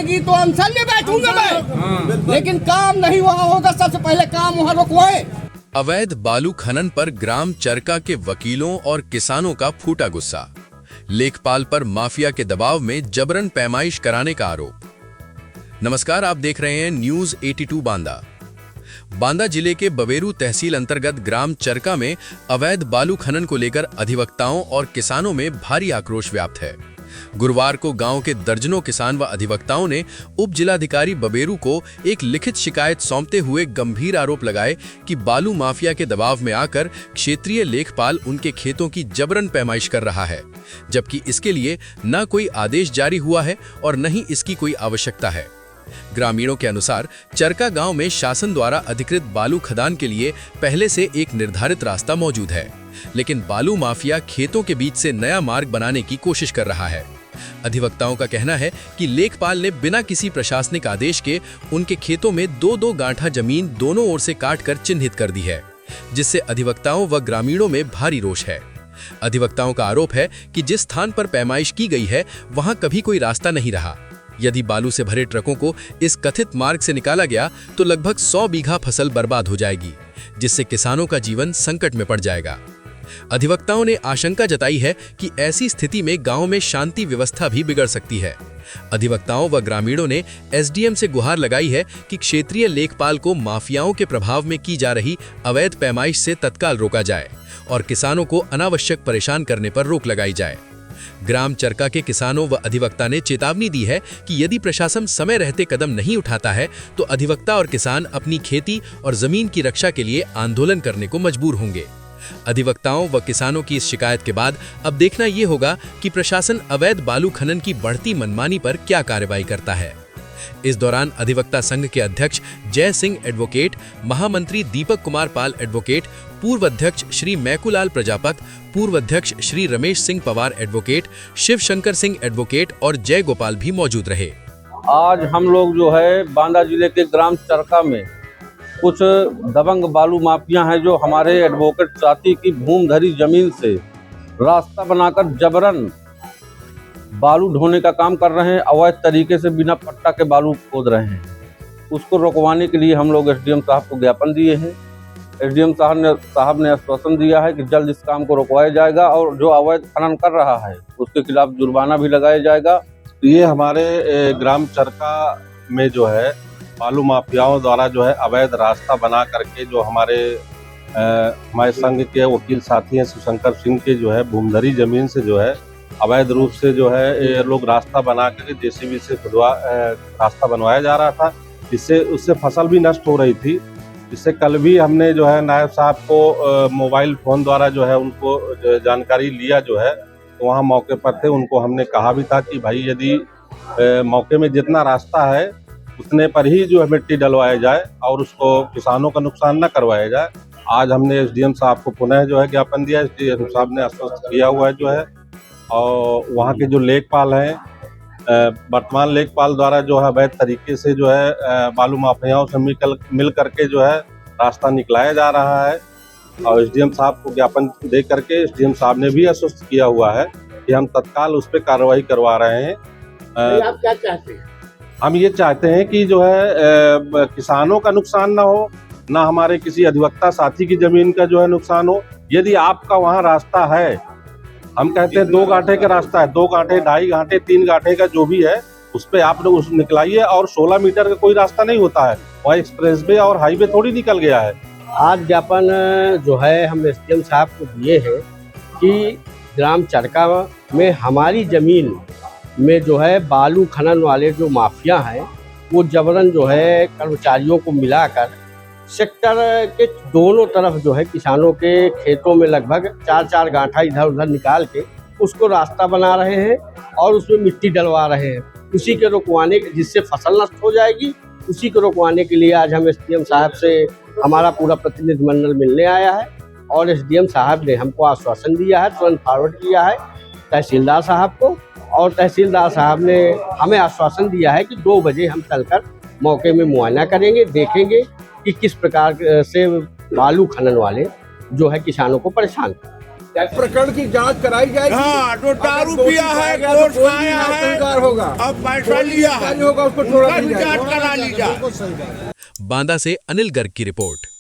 आएगी तो अनशन में बैठूंगा मैं, लेकिन काम नहीं वहाँ होगा। सबसे पहले काम वहाँ रुकवाए। अवैध बालू खनन पर ग्राम चरका के वकीलों और किसानों का फूटा गुस्सा। लेखपाल पर माफिया के दबाव में जबरन पैमाइश कराने का आरोप। नमस्कार, आप देख रहे हैं न्यूज 82 बांदा। बांदा जिले के बबेरू तहसील अंतर्गत ग्राम चरका में अवैध बालू खनन को लेकर अधिवक्ताओं और किसानों में भारी आक्रोश व्याप्त है। गुरुवार को गांव के दर्जनों किसान व अधिवक्ताओं ने उप जिलाधिकारी बबेरू को एक लिखित शिकायत सौंपते हुए गंभीर आरोप लगाए कि बालू माफिया के दबाव में आकर क्षेत्रीय लेखपाल उनके खेतों की जबरन पैमाइश कर रहा है, जबकि इसके लिए न कोई आदेश जारी हुआ है और न ही इसकी कोई आवश्यकता है। ग्रामीणों के अनुसार चरका गांव में शासन द्वारा अधिकृत बालू खदान के लिए पहले से एक निर्धारित रास्ता मौजूद है, लेकिन बालू माफिया खेतों के बीच से नया मार्ग बनाने की कोशिश कर रहा है। अधिवक्ताओं का कहना है कि लेखपाल ने बिना किसी प्रशासनिक आदेश के उनके खेतों में 2-2 गांठा जमीन दोनों ओर से काटकर चिन्हित कर दी है, जिससे अधिवक्ताओं व ग्रामीणों में भारी रोष है। अधिवक्ताओं का आरोप है कि जिस स्थान पर पैमाइश की गई है वहां कभी कोई रास्ता नहीं रहा। यदि बालू से भरे ट्रकों को इस कथित मार्ग से निकाला गया तो लगभग 100 बीघा फसल बर्बाद हो जाएगी, जिससे किसानों का जीवन संकट में पड़ जाएगा। अधिवक्ताओं ने आशंका जताई है कि ऐसी स्थिति में गांव में शांति व्यवस्था भी बिगड़ सकती है। अधिवक्ताओं व ग्रामीणों ने एसडीएम से गुहार लगाई है कि क्षेत्रीय लेखपाल को माफियाओं के प्रभाव में की जा रही अवैध पैमाइश से तत्काल रोका जाए और किसानों को अनावश्यक परेशान करने पर रोक लगाई जाए। ग्राम चरका के किसानों व अधिवक्ता ने चेतावनी दी है कि यदि प्रशासन समय रहते कदम नहीं उठाता है तो अधिवक्ता और किसान अपनी खेती और जमीन की रक्षा के लिए आंदोलन करने को मजबूर होंगे। अधिवक्ताओं व किसानों की इस शिकायत के बाद अब देखना ये होगा कि प्रशासन अवैध बालू खनन की बढ़ती मनमानी पर क्या कार्रवाई करता है। इस दौरान अधिवक्ता संघ के अध्यक्ष जय सिंह एडवोकेट, महामंत्री दीपक कुमार पाल एडवोकेट, पूर्व अध्यक्ष श्री मैकुलाल प्रजापत, पूर्व अध्यक्ष श्री रमेश सिंह पवार एडवोकेट, शिव शंकर सिंह एडवोकेट और जय गोपाल भी मौजूद रहे। आज हम लोग जो है बांदा जिले के ग्राम चरका में कुछ दबंग बालू माफिया हैं जो हमारे एडवोकेट साथी की भूमधरी जमीन से रास्ता बनाकर जबरन बालू ढोने का काम कर रहे हैं। अवैध तरीके से बिना पट्टा के बालू खोद रहे हैं। उसको रोकवाने के लिए हम लोग एसडीएम साहब को ज्ञापन दिए हैं। एसडीएम साहब ने आश्वासन दिया है कि जल्द इस काम को रोकवाया जाएगा और जो अवैध खनन कर रहा है उसके खिलाफ जुर्माना भी लगाया जाएगा। ये हमारे ग्राम चरका में जो है बालू माफियाओं द्वारा जो है अवैध रास्ता बना करके जो हमारे संघ के वकील साथी हैं शिवशंकर सिंह के जो है भूमधरी जमीन से जो है अवैध रूप से जो है ये लोग रास्ता बना करके जेसीबी से रास्ता बनवाया जा रहा था, इससे उससे फसल भी नष्ट हो रही थी। इससे कल भी हमने जो है नायब साहब को मोबाइल फ़ोन द्वारा जो है उनको जानकारी लिया जो है, तो वहाँ मौके पर थे। उनको हमने कहा भी था कि भाई यदि मौके में जितना रास्ता है उतने पर ही जो है मिट्टी डलवाया जाए और उसको किसानों का नुकसान न करवाया जाए। आज हमने एसडीएम साहब को पुनः जो है ज्ञापन दिया। एसडीएम साहब ने आश्वस्त किया हुआ है जो है, और वहाँ के जो लेखपाल हैं वर्तमान लेखपाल द्वारा जो है अवैध तरीके से जो है बालू माफियाओं से मिल करके जो है रास्ता निकलाया जा रहा है। और एसडीएम साहब को ज्ञापन दे करके एसडीएम साहब ने भी आश्वस्त किया हुआ है कि हम तत्काल उस पर कार्रवाई करवा रहे हैं। आप क्या चाहते हैं? हम ये चाहते हैं कि जो है किसानों का नुकसान ना हो, ना हमारे किसी अधिवक्ता साथी की जमीन का जो है नुकसान हो। यदि आपका वहाँ रास्ता है, हम कहते हैं 2 गांठे का रास्ता है, 2 गांठे, 2.5 गांठे, 3 गांठे का जो भी है उस पर आप लोग निकलाइए। और 16 मीटर का कोई रास्ता नहीं होता है, वहाँ एक्सप्रेसवे और हाईवे थोड़ी निकल गया है। आज ज्ञापन जो है हम एसडीएम साहब को दिए हैं कि ग्राम चरका में हमारी जमीन में जो है बालू खनन वाले जो माफिया हैं वो जबरन जो है कर्मचारियों को मिलाकर सेक्टर के दोनों तरफ जो है किसानों के खेतों में लगभग 4-4 गांठा इधर उधर निकाल के उसको रास्ता बना रहे हैं और उसमें मिट्टी डलवा रहे हैं। उसी के रुकवाने, जिससे फसल नष्ट हो जाएगी, उसी को रुकवाने के लिए आज हम एसडीएम साहब से हमारा पूरा प्रतिनिधिमंडल मिलने आया है और एसडीएम साहब ने हमको आश्वासन दिया है, तुरंत फॉरवर्ड किया है तहसीलदार साहब को, और तहसीलदार साहब ने हमें आश्वासन दिया है कि 2 बजे हम चलकर मौके में मुआयना करेंगे, देखेंगे कि किस प्रकार से बालू खनन वाले जो है किसानों को परेशान कर। प्रकरण की जांच कराई जाएगी। हाँ, जो दारू पिया है, गोश्त खाया है, विचार होगा। अब पैसा लिया है, होगा उसको थोड़ा विचार करा लीजिए। बांदा से अनिल गर्ग की रिपोर्ट।